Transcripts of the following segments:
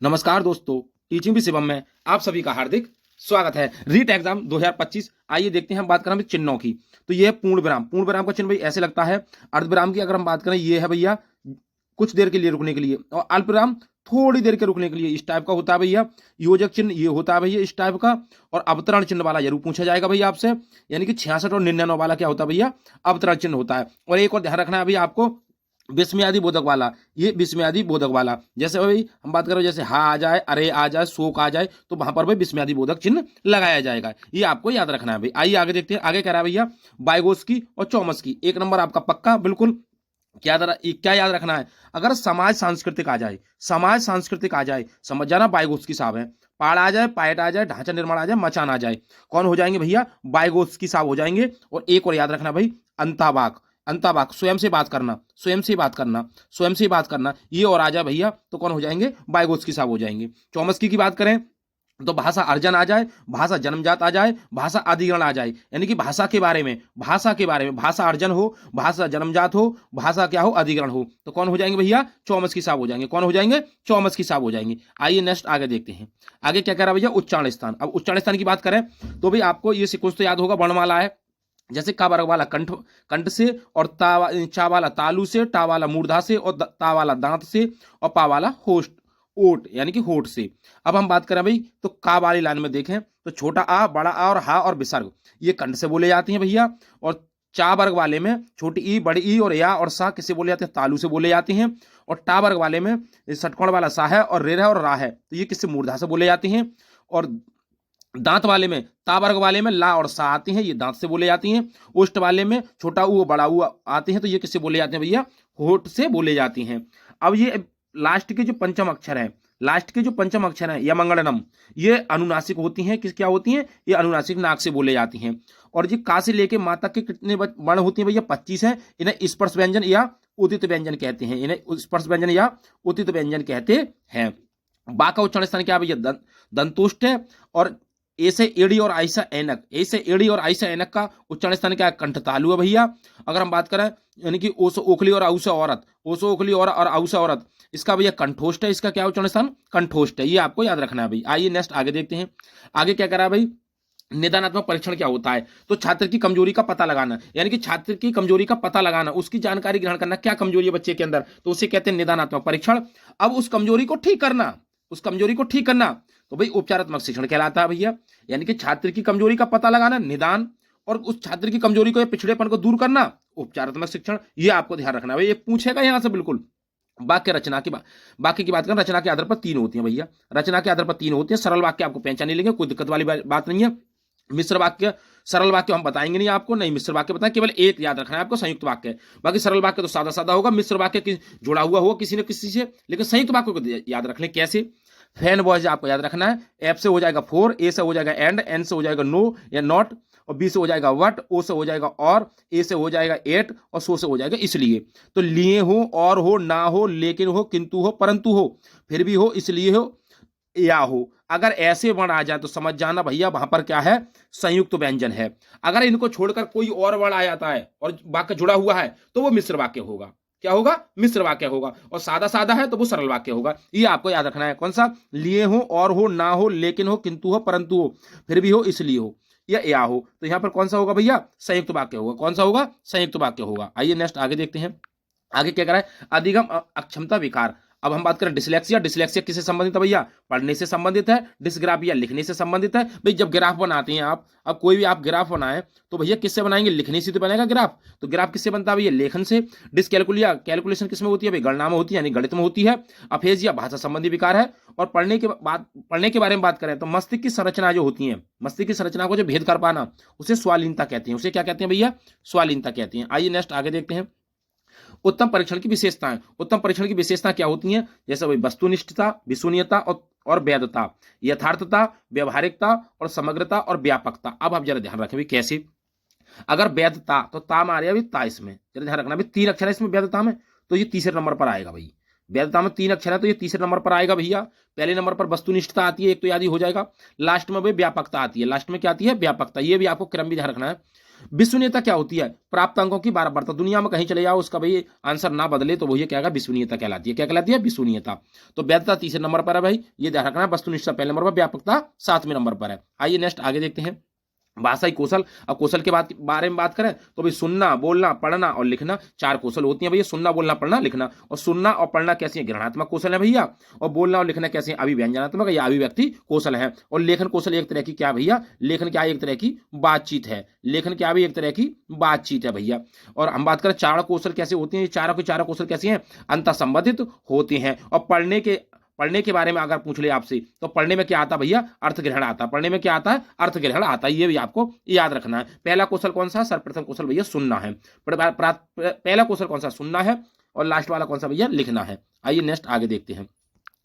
नमस्कार दोस्तों, टीचिंग भी शिवम में आप सभी का हार्दिक स्वागत है। रीट एग्जाम 2025। आइए देखते हैं, हम बात करें चिन्हों की। तो ये है पूर्ण विराम। पूर्ण विराम का चिन्ह भाई ऐसे लगता है। अर्ध विराम की अगर हम बात करें, ये है भैया कुछ देर के लिए रुकने के लिए, और अल्प विराम थोड़ी देर के रुकने के लिए इस टाइप का होता है भैया। योजक चिन्ह ये होता है भैया इस टाइप का। और अवतरण चिन्ह वाला जरूर पूछा जाएगा भैया आपसे, यानी कि 66 और 99 वाला क्या होता है भैया, अवतरण चिन्ह होता है। और एक और ध्यान रखना है भैया आपको, विस्मयादि बोधक वाला। ये विस्मयादि बोधक वाला, जैसे भाई हम बात करें जैसे हा आ जाए, अरे आ जाए, शोक आ जाए, तो वहां पर भाई विस्मयादि बोधक चिन्ह लगाया जाएगा। ये आपको याद रखना है भाई। आइए आगे देखते हैं। आगे कह रहा है भैया बाइगोस्की और चौमस्की। एक नंबर आपका पक्का बिल्कुल। क्या याद रखना है, अगर समाज सांस्कृतिक आ जाए, समाज सांस्कृतिक आ जाए, समझ जाना बाइगोस्की साहब है। पाड़ आ जाए, पायट आ जाए, ढांचा निर्माण आ जाए, मचान आ जाए, कौन हो जाएंगे भैया, बाइगोस्की साहब हो जाएंगे। और एक और याद रखना भाई, अंतावाक। अंतावाक स्वयं से बात करना, स्वयं से बात करना, स्वयं से बात करना, ये और आ जाए भैया तो कौन हो जाएंगे, बाइगोस्की साहब हो जाएंगे। चौमस्की की बात करें तो भाषा अर्जन आ जाए, भाषा जन्मजात आ जाए, भाषा अधिग्रहण आ जाए, यानी कि भाषा के बारे में, भाषा अर्जन हो, भाषा जन्मजात हो, भाषा क्या हो, अधिग्रहण हो, तो कौन हो जाएंगे भैया, चौमस्की साहब हो जाएंगे। कौन हो जाएंगे, चौमस्की साहब हो जाएंगे। आइए नेक्स्ट आगे देखते हैं। आगे क्या कह रहा है भैया, उच्चारण स्थान। अब उच्चारण स्थान की बात करें तो भाई आपको ये सीक्वेंस तो याद होगा, वर्णमाला है। जैसे का वर्ग वाला कंठ, कंठ से, और चा वाला तालु से, टा वाला मूर्धा से, और ता वाला दांत से, और पा वाला होस्ट, ओट यानी कि होठ से। अब हम बात करें भाई तो का वाली लाइन में देखें तो छोटा आ, बड़ा आ और हा और विसर्ग ये कंठ से बोले जाती हैं भैया। और चा वर्ग वाले में छोटी ई, बड़ी ई और या और सा किससे बोले जाते हैं, तालु से बोले जाती हैं। और टा वर्ग वाले में षटकोण वाला सा है और रे है और रा है, तो ये किससे, मूर्धा से बोले जाती हैं। और दांत वाले में, ता वर्ग वाले में ला और सा आती हैं, ये दांत से बोले जाती हैं। ओष्ठ वाले में छोटा ऊ बड़ा ऊ आते हैं, तो ये किससे बोले जाते हैं भैया, होठ से बोले जाती हैं। अब ये लास्ट के जो पंचम अक्षर है, लास्ट के जो पंचम अक्षर है यमंगलनम, ये अनुनासिक होती हैं। किस क्या होती हैं, ये अनुनासिक नाक से बोले जाती हैं। और जी का से लेके माँ तक के कितने वर्ण होती हैं भैया, 25 हैं। इन्हें स्पर्श व्यंजन या उदित व्यंजन कहते हैं, इन्हें स्पर्श व्यंजन या उदित व्यंजन कहते हैं। बा का उच्चारण स्थान क्या भैया, दंतुष्ट है। और ए से एड़ी और आई से ऐनक, ए से एड़ी और आई से ऐनक का उच्चारण स्थान क्या है, कंठ तालु है भैया। अगर हम बात करें यानी कि ओ से ओखली और आउ से औरत, ओ से ओखली और आउ से औरत, इसका भैया कंठोष्ट है। इसका क्या उच्चारण स्थान, कंठोष्ट है। ये आपको याद रखना है भाई। आइए नेक्स्ट आगे देखते हैं। आगे क्या करा भाई, निदानात्मक परीक्षण क्या होता है, तो छात्र की कमजोरी का पता लगाना, यानी कि छात्र की कमजोरी का पता लगाना, उसकी जानकारी ग्रहण करना, क्या कमजोरी है बच्चे के अंदर, तो उसे कहते हैं निदानात्मक परीक्षण। अब उस कमजोरी को ठीक करना, उस कमजोरी को ठीक करना, तो भाई उपचारात्मक शिक्षण कहलाता है भैया। यानी कि छात्र की कमजोरी का पता लगाना निदान, और उस छात्र की कमजोरी को या पिछड़ेपन को दूर करना उपचारात्मक शिक्षण। ये आपको ध्यान रखना है भाई, ये पूछेगा यहां से बिल्कुल। वाक्य रचना की बाकी की बात करें, रचना के आधार पर 3 होती है भैया, रचना के आधार पर 3 होती है। सरल वाक्य आपको पहचान लेंगे, कोई दिक्कत वाली बात नहीं है। मिश्र वाक्य, सरल वाक्य हम बताएंगे नहीं आपको, नहीं मिश्र वाक्य बताएं, केवल एक याद रखना है आपको, संयुक्त वाक्य। बाकी सरल वाक्य तो सादा सादा होगा, मिश्र वाक्य जुड़ा हुआ होगा किसी न किसी से, लेकिन संयुक्त वाक्य को याद रख लें। कैसे, फैन बॉयज आपको याद रखना है। एफ से हो जाएगा फोर, ए से हो जाएगा एंड, एन से हो जाएगा नो या नॉट, और बी से हो जाएगा वट, ओ से हो जाएगा और, ए से हो जाएगा एट, और सो से हो जाएगा इसलिए। तो लिए हो, और हो, ना हो, लेकिन हो, किंतु हो, परंतु हो, फिर भी हो, इसलिए हो, या हो, अगर ऐसे वर्ण आ जाए तो समझ जाना भैया वहां पर क्या है, संयुक्त व्यंजन है। अगर इनको छोड़कर कोई और वर्ण आ जाता है और वाक्य जुड़ा हुआ है तो वो मिश्र वाक्य होगा। क्या होगा, मिश्र वाक्य होगा। और सादा सादा है तो वो सरल वाक्य होगा। ये आपको याद रखना है। कौन सा, लिए हो, और हो, ना हो, लेकिन हो, किंतु हो, परंतु हो, फिर भी हो, इसलिए हो, या हो, तो यहां पर कौन सा होगा भैया, संयुक्त वाक्य होगा। कौन सा होगा, संयुक्त वाक्य होगा। आइए नेक्स्ट आगे देखते हैं। आगे क्या करा है, अधिगम अक्षमता विकार। अब हम बात करें डिसलेक्सिया। डिसलेक्सिया किससे संबंधित है भैया, पढ़ने से संबंधित है। डिसग्राफिया लिखने से संबंधित है। भाई जब ग्राफ बनाते हैं आप, अब कोई भी आप ग्राफ बनाए तो भैया किससे बनाएंगे, लिखने से तो बनेगा ग्राफ। तो ग्राफ किससे बनता है भैया, लेखन से। डिसकैलकुलिया, कैलकुलेशन किसमें होती है भाई, गणना में होती है, यानी गणित में होती है। अफेजिया भाषा संबंधी विकार है। और पढ़ने के बारे में बात करें तो मस्तिष्क की संरचना जो होती है, मस्तिष्क की संरचना को जो भेद कर पाना, उसे स्वालीनता कहते हैं। उसे क्या कहते हैं भैया, स्वालीनता कहते हैं। आइए नेक्स्ट आगे देखते हैं। उत्तम परीक्षण की विशेषताएं। उत्तम परीक्षण की विशेषताएं क्या होती हैं, जैसे भाई वस्तुनिष्ठता, विश्वसनीयता और वैधता, यथार्थता, व्यवहारिकता और समग्रता और व्यापकता। अब आप जरा ध्यान रखें भाई कैसे, अगर वैधता तो ता मारे अभी ता, इसमें जरा ध्यान रखना भाई, 3 अक्षर है इसमें वैधता में, तो ये तीसरे नंबर पर आएगा भाई। वैधता में 3 अक्षर है तो ये तीसरे नंबर पर आएगा भैया। पहले नंबर पर वस्तुनिष्ठता आती है, एक तो याद ही हो जाएगा। लास्ट में भाई व्यापकता आती है, लास्ट में क्या आती है, व्यापकता। ये भी आपको क्रम भी ध्यान रखना है। विश्वसनीयता क्या होती है? प्राप्त अंकों की बराबरता। दुनिया में कहीं चले जाओ उसका भाई आंसर ना बदले तो वो ये क्या है, विश्वसनीयता कहलाती है। क्या कहलाती है? विश्वसनीयता। तो वैधता तीसरे नंबर पर है भाई, ये ध्यान रखना है। वस्तुनिष्ठता पहले नंबर पर, व्यापकता सातवें नंबर पर है। आइए नेक्स्ट आगे देखते हैं। भाषाई कौशल। अब कौशल के बारे में बात करें तो भाई सुनना, बोलना, पढ़ना और लिखना चार कौशल होती हैं भैया। सुनना, बोलना, पढ़ना, लिखना। और सुनना और पढ़ना कैसी है? ग्रहणात्मक कौशल है भैया। और बोलना और लिखना कैसे? अभिव्यंजनात्मक या अभिव्यक्ति कौशल है। और लेखन कौशल एक तरह की क्या भैया? लेखन क्या? एक तरह की बातचीत है। लेखन क्या भी? एक तरह की बातचीत है भैया। और हम बात करें चार कौशल कैसे होती हैं? चारों के चारों कौशल कैसे हैं? अंतर संबंधित होते हैं। और पढ़ने के बारे में अगर पूछ ले आपसे तो पढ़ने में क्या आता भैया? अर्थ ग्रहण आता। पढ़ने में क्या आता है? अर्थ ग्रहण आता है। ये भी आपको याद रखना है। पहला कौशल कौन सा? सर्वप्रथम कौशल भैया सुनना है। पहला कौशल कौन सा? सुनना है। और लास्ट वाला कौन सा भैया? लिखना है। आइए नेक्स्ट आगे देखते हैं।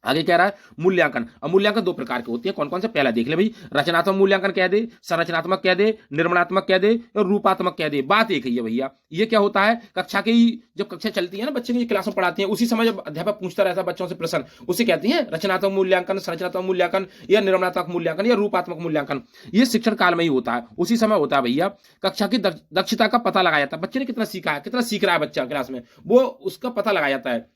आगे कह रहा है मूल्यांकन। अब मूल्यांकन दो प्रकार के होते हैं। कौन कौन से? पहला देख ले भाई, रचनात्मक मूल्यांकन कह दे, संरचनात्मक कह दे, निर्माणात्मक कह दे और रूपात्मक कह दे। बात एक ही है भैया। ये क्या होता है? कक्षा की जब कक्षा चलती है ना, बच्चे की क्लास में पढ़ाती है, उसी समय जब अध्यापक पूछता रहता है बच्चों से प्रश्न, उसे कहते हैं रचनात्मक मूल्यांकन, संरचनात्मक मूल्यांकन या निर्माणात्मक मूल्यांकन या रूपात्मक मूल्यांकन। ये शिक्षण काल में ही होता है, उसी समय होता है भैया। कक्षा की दक्षता का पता लगाया जाता है। बच्चे ने कितना सीखा है, कितना सीख रहा है बच्चा क्लास में, वो उसका पता लगाया जाता है।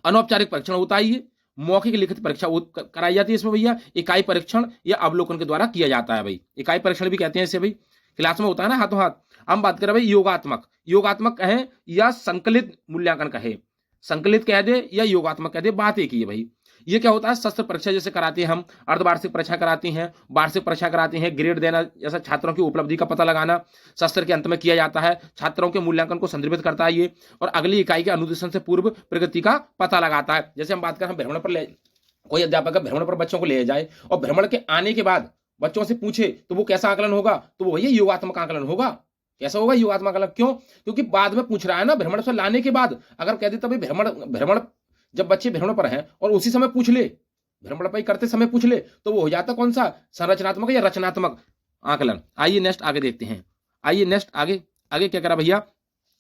अनौपचारिक परीक्षण होता है ये। मौखिक लिखित परीक्षा कराई जाती है इसमें भैया। इकाई परीक्षण या अवलोकन के द्वारा किया जाता है भाई। इकाई परीक्षण भी कहते हैं इसे भाई, क्लास में होता है ना हाथों हाथ। हम बात करें भाई योगात्मक। योगात्मक कहे या संकलित मूल्यांकन कहे, संकलित कह दे या योगात्मक कह दे, बात एक ही है भाई। ये क्या होता है? शस्त्र परीक्षा जैसे कराते हैं हम, अर्धवार्षिक परीक्षा कराते हैं, वार्षिक परीक्षा कराते हैं, ग्रेड देना, जैसा छात्रों की उपलब्धि का पता लगाना शस्त्र के अंत में किया जाता है। छात्रों के मूल्यांकन को संदर्भित करता है ये। और अगली इकाई के अनुदेशन से पूर्व प्रगति का पता लगाता है। जैसे हम बात करें, हम भ्रमण पर ले, कोई अध्यापक भ्रमण पर बच्चों को ले जाए और भ्रमण के आने के बाद बच्चों से पूछे तो वो कैसा आकलन होगा? तो वो भैया योगात्मक आकलन होगा। कैसा होगा? योगात्मक आकलन। क्यों? क्योंकि बाद में पूछ रहा है ना, भ्रमण से लाने के बाद अगर कह देता भाई भ्रमण जब बच्चे भ्रमण पर हैं और उसी समय पूछ ले, भ्रमण पर करते समय पूछ ले, तो वो हो जाता कौन सा? संरचनात्मक या रचनात्मक आकलन। आइए नेक्स्ट आगे देखते हैं। आइए नेक्स्ट आगे आगे क्या करा भैया?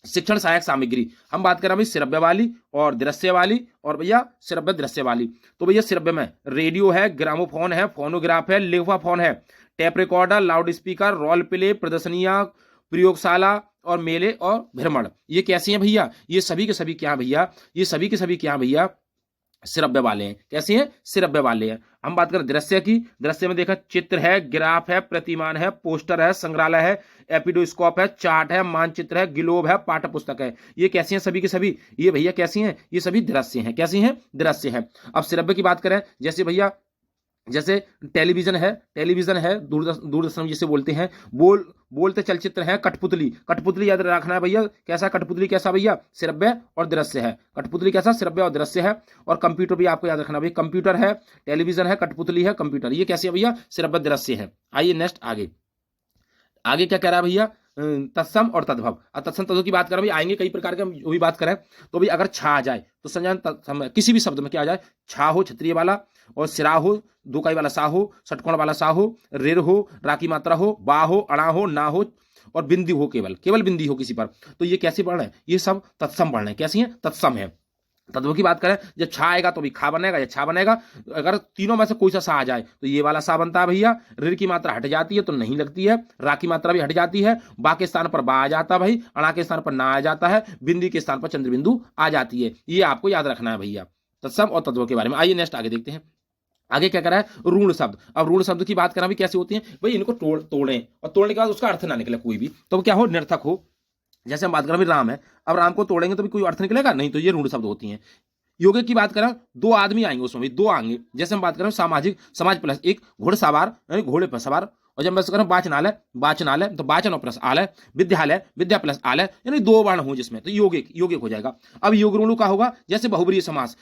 शिक्षण सहायक सामग्री। हम बात कर रहे हैं भाई श्रव्य वाली और दृश्य वाली, और भैया श्रव्य दृश्य वाली। तो भैया श्रव्य में रेडियो है, ग्रामोफोन है, फोनोग्राफ है, लिफाफोन है, tape recorder, loudspeaker, role play, प्रदर्शनियां, प्रयोगशाला और मेले और भ्रमण। ये कैसी हैं भैया? ये सभी के सभी क्या भैया? ये सभी के सभी क्या भैया? श्रव्य वाले हैं। कैसे हैं? श्रव्य वाले हैं। हम बात करें दृश्य की। दृश्य में देखा चित्र है, ग्राफ है, प्रतिमान है, पोस्टर है, संग्रहालय है, एपिडोस्कोप है, चार्ट है, मानचित्र है, ग्लोब है, पाठ्य पुस्तक है। ये कैसी हैं? सभी के सभी ये भैया कैसी हैं? ये सभी दृश्य हैं। कैसी हैं? दृश्य हैं। अब श्रव्य की बात करें, जैसे भैया जैसे टेलीविजन है, दूरदर्शन जिसे बोलते हैं, बोलते चलचित्र है, कठपुतली। कठपुतली याद रखना है भैया। कैसा कठपुतली? कैसा भैया? श्रव्य और दृश्य है। कठपुतली कैसा? श्रव्य और दृश्य है। और कंप्यूटर भी आपको याद रखना भैया। कंप्यूटर है, टेलीविजन है, कठपुतली है, कंप्यूटर। ये कैसे है भैया? श्रव्य दृश्य है। आइए नेक्स्ट आगे आगे क्या कह रहा है भैया? तत्सम और तद्भव। तत्सम तद्भव की बात करें भाई, आएंगे कई प्रकार के, हम वो भी बात करें तो भाई अगर छा आ जाए तो संज्ञान तत्सम, किसी भी शब्द में क्या आ जाए? छा हो क्षत्रिय वाला, और सिरा हो, दो काई वाला सा हो, षटकोण वाला सा हो, रिर हो, राकी मात्रा हो, बा हो, अणा हो, ना हो, और बिंदी हो, केवल बिंदी हो किसी पर, तो ये कैसे पढ़ रहे हैं? ये सब तत्सम पढ़ रहे हैं। कैसी हैं? तत्सम है। तत्वों की बात करें, जब छा आएगा तो भी खा बनेगा या छा बनेगा। अगर तीनों में से कोई सा आ जाए तो ये वाला सा बनता है भैया। ऋ की मात्रा हट जाती है तो नहीं लगती है, रा की मात्रा भी हट जाती है, बा के स्थान पर बा आ जाता है भाई, अणा के स्थान पर ना आ जाता है, बिंदी के स्थान पर चंद्रबिंदु आ जाती है। ये आपको याद रखना है भैया तत्सम और तत्वों के बारे में। आइए नेक्स्ट आगे देखते हैं। आगे क्या करा है? ऋण शब्द। अब ऋण शब्द की बात करना भी कैसे होती है भाई? इनको तोड़ें और तोड़ने के बाद उसका अर्थ ना निकले कोई भी, तो क्या हो? निर्थक हो। जैसे हम बात करें राम है, अब राम को तोड़ेंगे तो भी कोई अर्थ निकलेगा नहीं, तो ये ऋण शब्द होती हैं। योगिक की बात करें, दो आदमी आएंगे उसमें भी, दो आएंगे। जैसे हम बात करें सामाजिक, समाज प्लस एक, घोड़सवार यानी घोड़े पर सवार। और जब मैं करें वाचनालय तो वाचन प्लस आलय, विद्यालय विद्या प्लस आलय, यानी दो वर्ण हो जिसमें, तो योगिक हो जाएगा। अब योग ऋणु का होगा जैसे बहुब्रीय समास,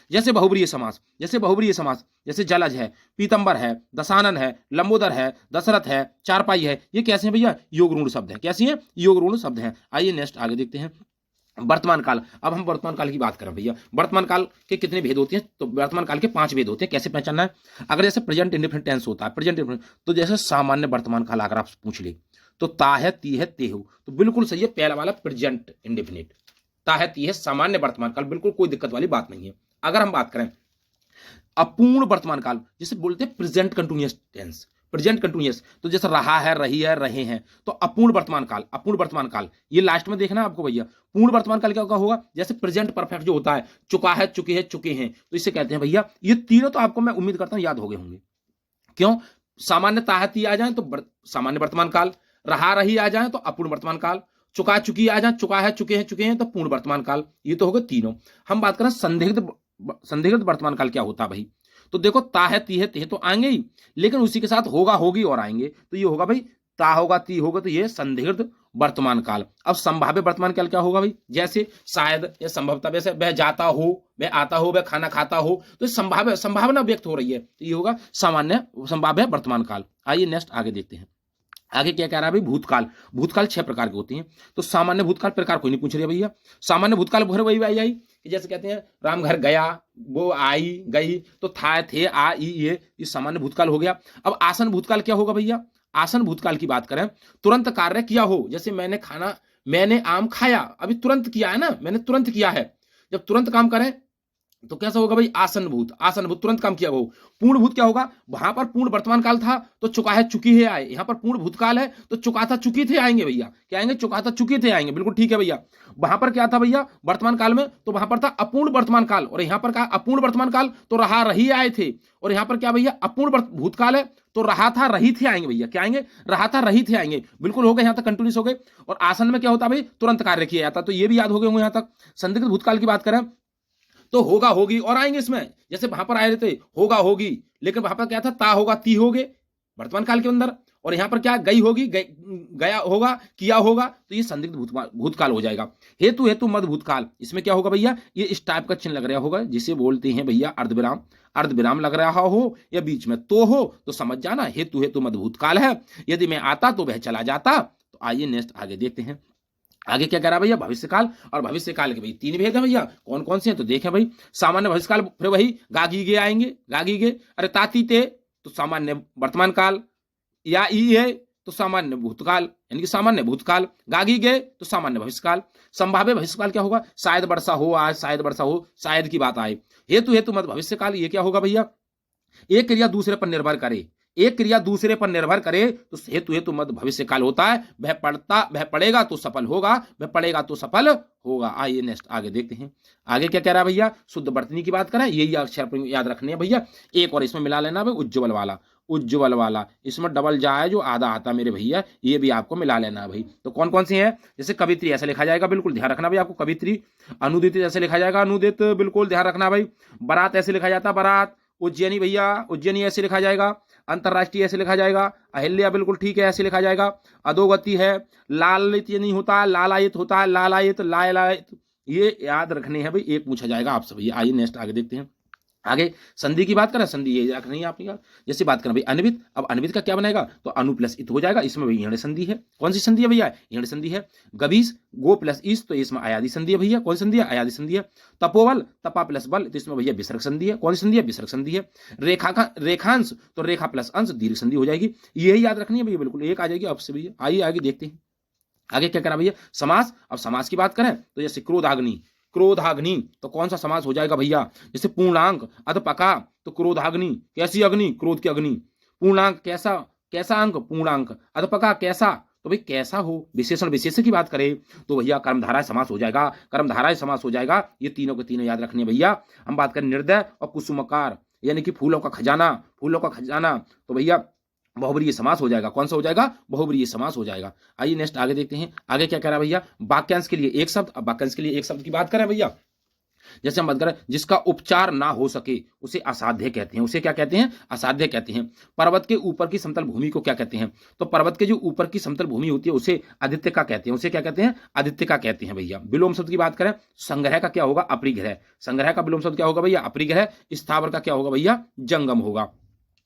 जैसे जलज है, पीतंबर है, दशानन है, लंबोदर है, दशरथ है, चारपाई है। ये कैसे हैं भैया? योग ऋण शब्द है। कैसी हैं? योग ऋण शब्द हैं। आइए नेक्स्ट आगे देखते हैं। वर्तमान काल। अब हम वर्तमान काल की बात करें भैया, वर्तमान काल के कितने भेद होते हैं? तो वर्तमान काल के 5 भेद होते हैं। कैसे पहचानना है? अगर जैसे प्रेजेंट इंडिफिनिट टेंस होता है, प्रेजेंट इंडिफिनिट, तो जैसे सामान्य वर्तमान काल अगर आप पूछ ले तो ता है, ती है, ते हो, तो बिल्कुल सही है पहला वाला प्रेजेंट इंडिफिनिट। ता है, ती है, सामान्य वर्तमान काल, बिल्कुल कोई दिक्कत वाली बात नहीं है। अगर हम बात करें अपूर्ण वर्तमान काल, जिसे बोलते हैं present continuous tense, present continuous, तो जैसे रहा है, रही है, रहे हैं, तो अपूर्ण वर्तमान काल, अपूर्ण वर्तमान काल ये लास्ट में देखना आपको भैया। पूर्ण वर्तमान काल क्या होगा, जैसे प्रेजेंट परफेक्ट जो होता है, चुका है, चुके हैं, चुके हैं, तो इसे कहते हैं भैया। ये तीनों तो आपको मैं उम्मीद करता हूं याद हो गए होंगे। क्यों, सामान्य ताहती आ जाए तो सामान्य वर्तमान काल, रहा रही आ जाए तो अपूर्ण वर्तमान काल, चुका चुकी आ जाए, चुका है, चुके हैं तो पूर्ण वर्तमान काल। ये तो हो गए तीनों। हम बात करें संदिग्ध वर्तमान काल क्या होता है भाई, तो देखो ता है, ती है, ते तो आएंगे ही, लेकिन उसी के साथ होगा, होगी और आएंगे, तो ये होगा भाई ता होगा, ती होगा, तो ये संदिग्ध वर्तमान काल। अब संभाव्य वर्तमान काल क्या होगा भाई, जैसे शायद या संभवतः, वैसे वह जाता हो, वह आता हो, वह खाना खाता हो, तो संभावना व्यक्त हो रही है, तो ये होगा सामान्य संभाव्य वर्तमान काल। आइए नेक्स्ट आगे देखते हैं। आगे क्या कह रहा है भाई, भूतकाल। भूतकाल 6 प्रकार के होते हैं, तो सामान्य भूतकाल प्रकार कोई नहीं पूछ रही है भैया। सामान्य भूतकाल भर वही आई कि जैसे कहते हैं राम घर गया, वो आई गई, तो था, थे, आ, ये सामान्य भूतकाल हो गया। अब आसन भूतकाल क्या होगा भैया, आसन भूतकाल की बात करें, तुरंत कार्य किया हो, जैसे मैंने आम खाया, अभी तुरंत किया है ना, मैंने तुरंत किया है। जब तुरंत काम करें तो कैसा होगा भाई, आसनभूत तुरंत काम किया हो। पूर्णभूत क्या होगा, वहां पर पूर्ण वर्तमान काल था तो चुका है, चुकी है आए, यहां पर पूर्ण भूतकाल है तो चुका था, चुकी थे आएंगे भैया, क्या आएंगे, चुका था, चुके थे आएंगे, बिल्कुल ठीक है भैया। वहां पर क्या था भैया वर्तमान काल में, तो वहां पर था अपूर्ण वर्तमान काल, और यहां पर कहा अपूर्ण वर्तमान काल तो रहा रही आए थे, और यहां पर क्या भैया अपूर्ण भूतकाल है तो रहा था, रही थे आएंगे भैया, क्या आएंगे, रहा था, रही थे आएंगे, बिल्कुल हो गए, यहां तक कंटिन्यूस हो गए। और आसन में क्या होता भाई, तुरंत कार्य किया जाता, तो ये भी याद हो गए होंगे यहां तक। संदिग्ध भूतकाल की बात करें तो होगा, होगी और आएंगे इसमें, जैसे वहां पर आए थे होगा, होगी, लेकिन वहां पर क्या था, ता होगा, ती होगे वर्तमान काल के अंदर, और यहां पर क्या गई होगी, गया होगा, किया होगा, तो ये संदिग्ध भूतकाल हो जाएगा। हेतु हेतु मद भूतकाल, इसमें क्या होगा भैया, ये इस टाइप का चिन्ह लग रहा होगा, जिसे बोलते हैं भैया अर्धविराम। अर्धविराम लग रहा हो या बीच में तो हो तो समझ जाना हेतु हेतु मद भूतकाल है। यदि मैं आता तो वह चला जाता। तो आइए नेक्स्ट आगे देखते हैं। आगे क्या कह रहा है भैया, भविष्यकाल। और भविष्यकाल के भाई 3 भेद है भैया, कौन कौन से हैं तो देखें भाई। सामान्य भविष्यकाल, फिर वही गागी गे आएंगे, गागी गे, अरे ताती ते तो सामान्य वर्तमान काल, या ई है तो सामान्य भूतकाल, यानी कि सामान्य भूतकाल, गागी गे तो सामान्य भविष्यकाल। संभाव्य भविष्यकाल क्या होगा, शायद वर्षा हो आज, शायद वर्षा हो, शायद की बात आए। हेतु हेतु मत भविष्यकाल, ये क्या होगा भैया, एक क्रिया दूसरे पर निर्भर करे, एक क्रिया दूसरे पर निर्भर करे तो हेतु हेतु मत भविष्य काल होता है। वह पढ़ेगा तो सफल होगा, वह पढ़ेगा तो सफल होगा। आइए नेक्स्ट आगे देखते हैं। आगे क्या कह रहा है भैया, शुद्ध वर्तनी की बात करें, यही अक्षर याद रखने है भैया। एक और इसमें मिला लेना भाई, उज्ज्वल वाला, उज्ज्वल वाला, इसमें डबल जाए जो आधा आता मेरे भैया, ये भी आपको मिला लेना है भाई। तो कौन कौन सी है, जैसे कवित्री ऐसे लिखा जाएगा, बिल्कुल ध्यान रखना भाई आपको, कवित्री। अनुदित ऐसे लिखा जाएगा, अनुदित, बिल्कुल ध्यान रखना भाई। बारात ऐसे लिखा जाता, बारात। उज्जैनी भैया, उज्जैनी ऐसे लिखा जाएगा। अंतरराष्ट्रीय ऐसे लिखा जाएगा। अहिल्या, बिल्कुल ठीक है, ऐसे लिखा जाएगा। अधोगति है, लालित ये नहीं होता, लालायित होता है, लालायित, लायलायित, ये याद रखने हैं भाई, एक पूछा जाएगा आपसे भैया। आइए नेक्स्ट आगे देखते हैं। आगे संधि की बात करें, संधि ये रखनी है आपकी, जैसे बात करें भाई अनवित। अब अनवित का क्या बनेगा, तो अनु प्लस इत हो जाएगा, इसमें भैया संधि है। कौन सी संधि है भैया, यण संधि है। गभीस, गो प्लस इस, तो इसमें आयादी संधि है भैया। कौन संधि है, आयादी संधि है। तपोबल, तपा प्लस बल, तो इसमें भैया विसर्ग संधि है। कौन सी संधि है, विसर्ग संधि है। रेखांश, तो रेखा प्लस अंश, दीर्घ संधि हो जाएगी। यही याद रखनी है भैया, बिल्कुल एक आ जाएगी आपसे भैया। आइए आगे देखते हैं। आगे क्या करा भैया, समास। अब समास की बात करें तो जैसे क्रोधाग्नि, क्रोधाग्नि, तो कौन सा समास हो जाएगा भैया, जैसे पूर्णांक, अधपका, तो क्रोधाग्नि, कैसी अग्नि, क्रोध की अग्नि। पूर्णांक कैसा, कैसा अंक, पूर्णांक। अधपका कैसा, तो भाई कैसा हो। विशेषण विशेषण की बात करें तो भैया कर्मधारय समास हो जाएगा, कर्मधारय समास हो जाएगा। ये तीनों के तीनों याद रखने भैया। हम बात करें निर्दय और कुसुमकार, यानी कि फूलों का खजाना, फूलों का खजाना, तो भैया बहुब्रीहि समास हो जाएगा। कौन सा हो जाएगा, बहुब्रीहि समास हो जाएगा। आइए नेक्स्ट आगे देखते हैं। आगे क्या कह रहा है भैया, वाक्यांश के लिए एक शब्द। अब वाक्यांश के लिए एक शब्द की बात करें भैया, जैसे हम बात करें जिसका उपचार ना हो सके उसे असाध्य कहते हैं। उसे क्या कहते हैं, असाध्य कहते हैं। पर्वत के ऊपर की समतल भूमि को क्या कहते हैं, तो पर्वत के जो ऊपर की समतल भूमि होती है उसे आदित्य का कहते हैं। उसे क्या कहते हैं, आदित्य का कहते हैं भैया। विलोम शब्द की बात करें, संग्रह का क्या होगा, अपरिग्रह। संग्रह का विलोम शब्द क्या होगा भैया, अपरिग्रह। स्थावर का क्या होगा भैया, जंगम होगा।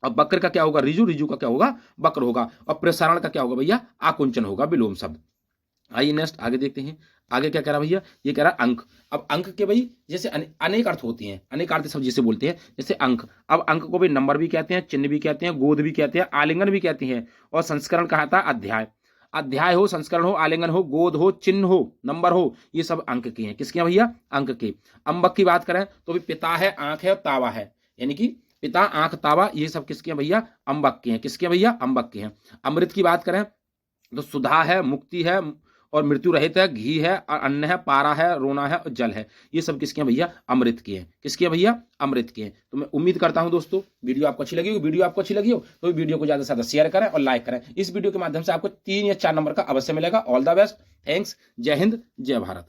अब बकर का क्या होगा, रिजु, रिजु का क्या होगा, बकर होगा। और प्रसारण का क्या होगा भैया, आकुंचन होगा, विलोम शब्द। आइए नेक्स्ट आगे देखते हैं। आगे क्या कह रहा भैया, ये कह रहा अंक। अब अंक के भाई जैसे अनेक अर्थ होते हैं, अनेक अर्थ सब जिसे बोलते हैं, जैसे अंक। अब अंक को भाई नंबर भी कहते हैं, चिन्ह भी कहते हैं, गोद भी कहते हैं, आलिंगन भी कहते हैं। और संस्करण कहा था अध्याय। अध्याय हो, संस्करण हो, आलिंगन हो, गोद हो, चिन्ह हो, नंबर हो, ये सब अंक के हैं। किसके हैं भैया, अंक के। अंबक की बात करें तो भी पिता है, आंख है और तावा है, यानी कि पिता, आंख, तावा, ये सब किसके हैं भैया? अम्बक के हैं। किसके हैं भैया? अम्बक के हैं। अमृत की बात करें तो सुधा है, मुक्ति है और मृत्यु रहित है, घी है और अन्न है, पारा है, रोना है और जल है। ये सब किसके हैं भैया? अमृत के हैं। किसके हैं भैया? अमृत के हैं। तो मैं उम्मीद करता हूं दोस्तों वीडियो आपको अच्छी लगी हो। वीडियो आपको अच्छी लगी हो तो वीडियो को ज्यादा से ज्यादा शेयर करें और लाइक करें। इस वीडियो के माध्यम से आपको 3 या 4 नंबर का अवश्य मिलेगा। ऑल द बेस्ट, थैंक्स, जय हिंद, जय भारत।